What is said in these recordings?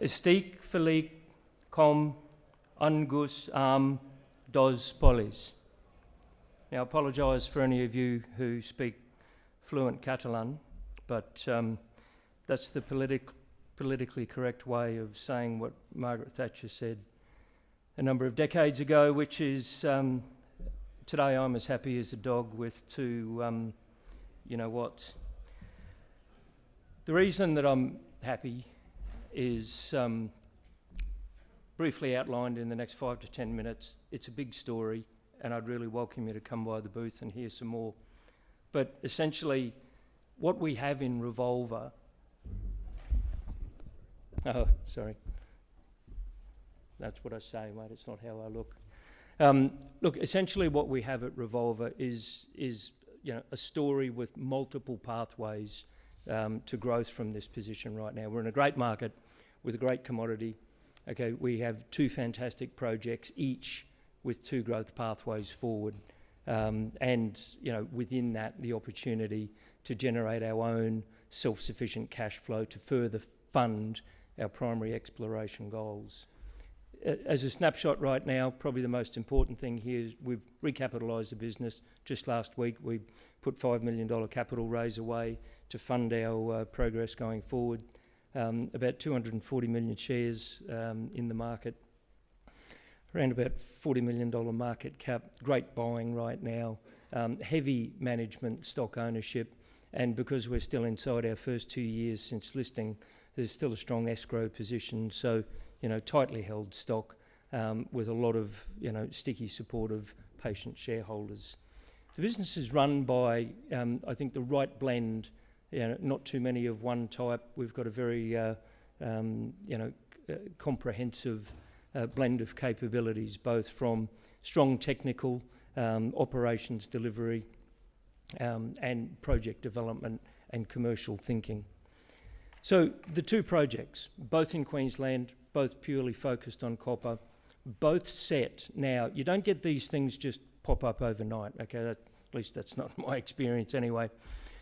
Estic Felic com Angus dos Polis. Now, I apologise for any of you who speak fluent Catalan, but that's the politically correct way of saying what Margaret Thatcher said a number of decades ago, which is, today I'm as happy as a dog with two, you know what. The reason that I'm happy is briefly outlined in the next 5 to 10 minutes. It's a big story, and I'd really welcome you to come by the booth and hear some more. But essentially, what we have in Revolver... Oh, sorry. That's what I say, mate. It's not how I look. Look, essentially what we have at Revolver is a story with multiple pathways to growth from this position right now. We're in a great market with a great commodity. Okay, we have two fantastic projects, each with two growth pathways forward, and within that, the opportunity to generate our own self-sufficient cash flow to further fund our primary exploration goals. As a snapshot right now, probably the most important thing here is we've recapitalised the business. Just last week, we put $5 million capital raise away to fund our progress going forward. About 240 million shares in the market, around about $40 million market cap, great buying right now, heavy management stock ownership, and because we're still inside our first 2 years since listing, there's still a strong escrow position, so tightly held stock with a lot of sticky, supportive, patient shareholders. The business is run by, I think, the right blend. Not too many of one type. We've got a very, comprehensive blend of capabilities, both from strong technical operations delivery and project development and commercial thinking. So the two projects, both in Queensland, both purely focused on copper, both set now. You don't get these things just pop up overnight, okay? At least that's not my experience anyway.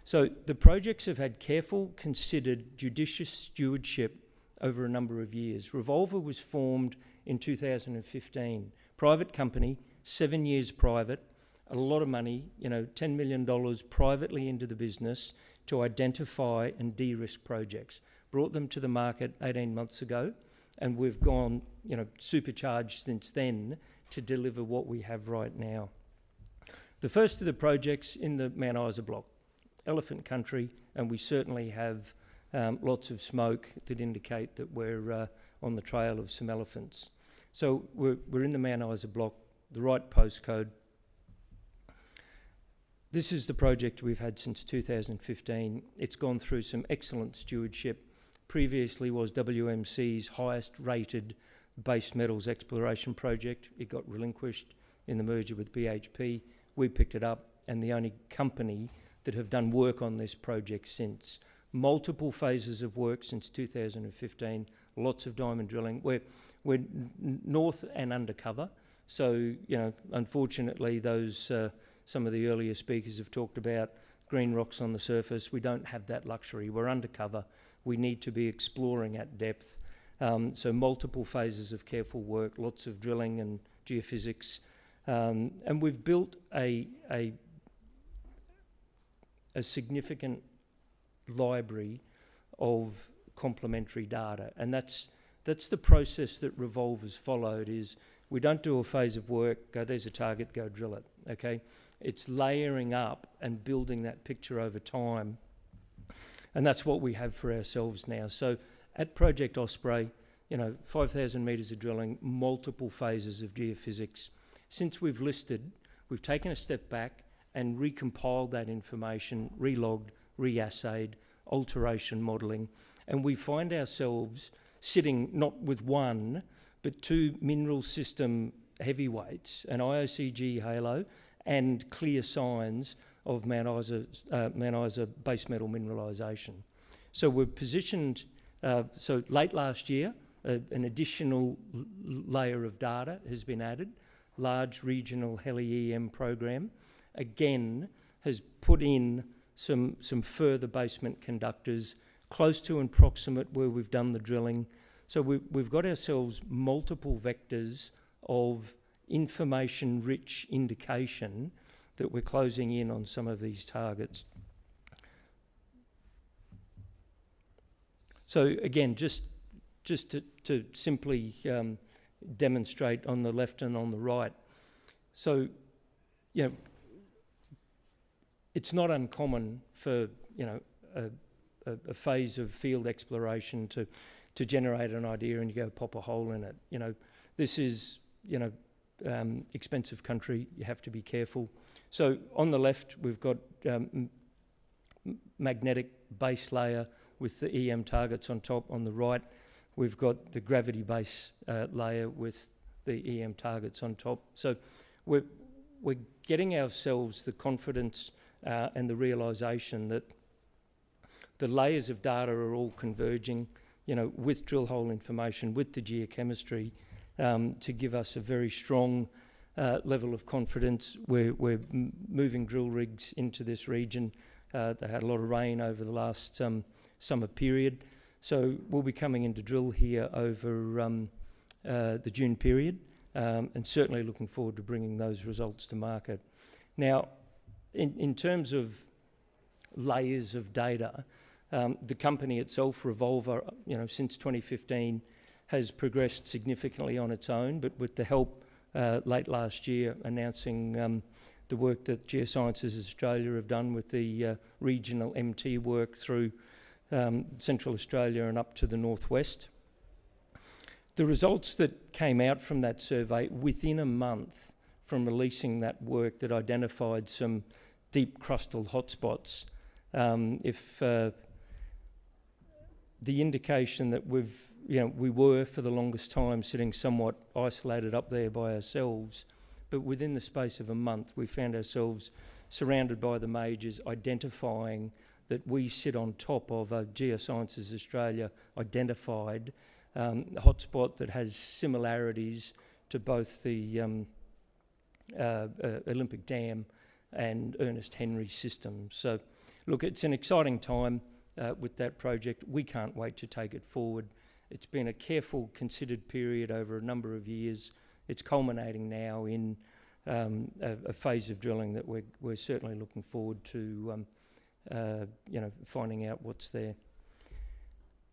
So the projects have had careful, considered, judicious stewardship over a number of years. Revolver was formed in 2015. Private company, 7 years private, a lot of money, $10 million privately into the business to identify and de-risk projects. Brought them to the market 18 months ago, and we've gone, supercharged since then to deliver what we have right now. The first of the projects in the Mount Isa block, elephant country, and we certainly have lots of smoke that indicate that we're on the trail of some elephants. So we're in the Mount Isa block, the right postcode. This is the project we've had since 2015. It's gone through some excellent stewardship. Previously was WMC's highest rated base metals exploration project. It got relinquished in the merger with BHP. We picked it up, and the only company that have done work on this project since. Multiple phases of work since 2015, lots of diamond drilling. We're north and undercover, so unfortunately those some of the earlier speakers have talked about green rocks on the surface. We don't have that luxury. We're undercover. We need to be exploring at depth. So multiple phases of careful work, lots of drilling and geophysics, and we've built a significant library of complementary data, and that's the process that Revolver's followed. Is we don't do a phase of work, go there's a target, go drill it, okay? It's layering up and building that picture over time, and that's what we have for ourselves now. So at Project Osprey, 5,000 metres of drilling, multiple phases of geophysics. Since we've listed, we've taken a step back and recompiled that information, relogged, reassayed, alteration modelling, and we find ourselves sitting not with one, but two mineral system heavyweights, an IOCG halo and clear signs of Mount Isa base metal mineralisation. So we're positioned, so late last year, an additional layer of data has been added, large regional heli-EM program, again, has put in some further basement conductors close to and proximate where we've done the drilling, So we've got ourselves multiple vectors of information-rich indication that we're closing in on some of these targets. So again, just to simply demonstrate on the left and on the right. So, you know, it's not uncommon for, you know, a phase of field exploration to generate an idea and you go pop a hole in it. You know, this is, you know, expensive country. You have to be careful. So on the left, we've got magnetic base layer with the EM targets on top. On the right, we've got the gravity base layer with the EM targets on top. So we're getting ourselves the confidence and the realisation that the layers of data are all converging, you know, with drill hole information, with the geochemistry, to give us a very strong level of confidence. We're moving drill rigs into this region. They had a lot of rain over the last summer period. So we'll be coming into drill here over the June period, and certainly looking forward to bringing those results to market. Now, in terms of layers of data, the company itself, Revolver, you know, since 2015, has progressed significantly on its own, but with the help late last year announcing the work that Geosciences Australia have done with the regional MT work through Central Australia and up to the northwest. The results that came out from that survey within a month from releasing that work that identified some deep crustal hotspots, the indication that we were for the longest time sitting somewhat isolated up there by ourselves, but within the space of a month we found ourselves surrounded by the majors, identifying that we sit on top of a Geosciences Australia identified hotspot that has similarities to both the Olympic Dam and Ernest Henry systems. So look, it's an exciting time with that project. We can't wait to take it forward. It's been a careful, considered period over a number of years. It's culminating now in a phase of drilling that we're certainly looking forward to you know, finding out what's there.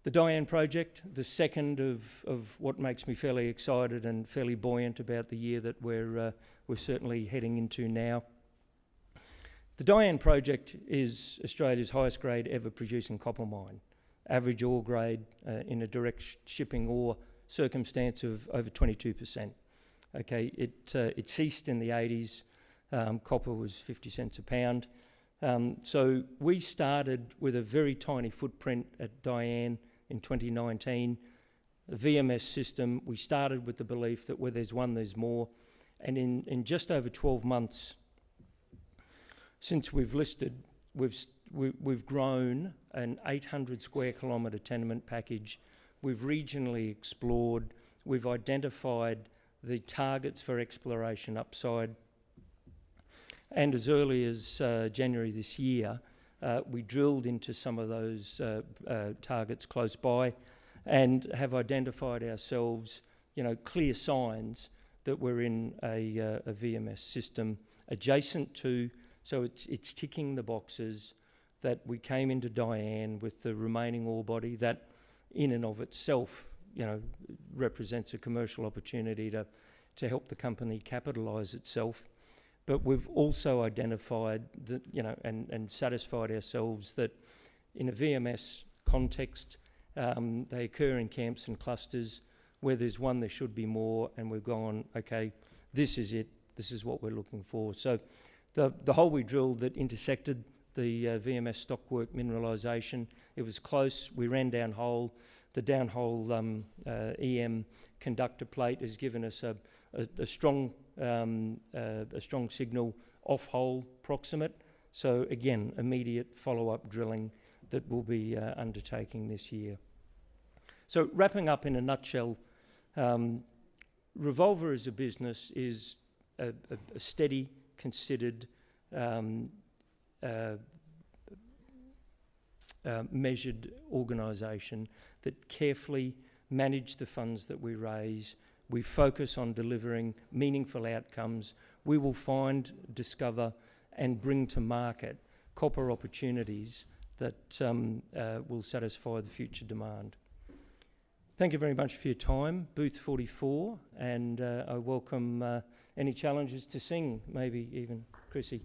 The Diane project, the second of what makes me fairly excited and fairly buoyant about the year that we're certainly heading into now. The Diane project is Australia's highest grade ever producing copper mine. Average ore grade in a direct shipping ore circumstance of over 22%. Okay, it ceased in the 80s. Copper was 50 cents a pound. So we started with a very tiny footprint at Diane in 2019. The VMS system, we started with the belief that where there's one, there's more. And in just over 12 months since we've listed, we've grown an 800 square kilometre tenement package. We've regionally explored. We've identified the targets for exploration upside. And as early as January this year, we drilled into some of those targets close by and have identified ourselves, you know, clear signs that we're in a VMS system adjacent to, so it's ticking the boxes that we came into Diane with the remaining ore body that in and of itself, you know, represents a commercial opportunity to help the company capitalise itself. But we've also identified that, you know, and satisfied ourselves that in a VMS context, they occur in camps and clusters. Where there's one, there should be more, and we've gone, okay, this is it, this is what we're looking for. So the hole we drilled that intersected the VMS stockwork mineralisation, it was close, we ran down hole. The downhole EM conductor plate has given us a strong signal off hole proximate. So again, immediate follow-up drilling that we'll be undertaking this year. So wrapping up in a nutshell, Revolver as a business is a steady, considered, measured organisation that carefully manage the funds that we raise, we focus on delivering meaningful outcomes, we will find, discover and bring to market copper opportunities that will satisfy the future demand. Thank you very much for your time, booth 44, and I welcome any challenges to sing, maybe even Chrissy.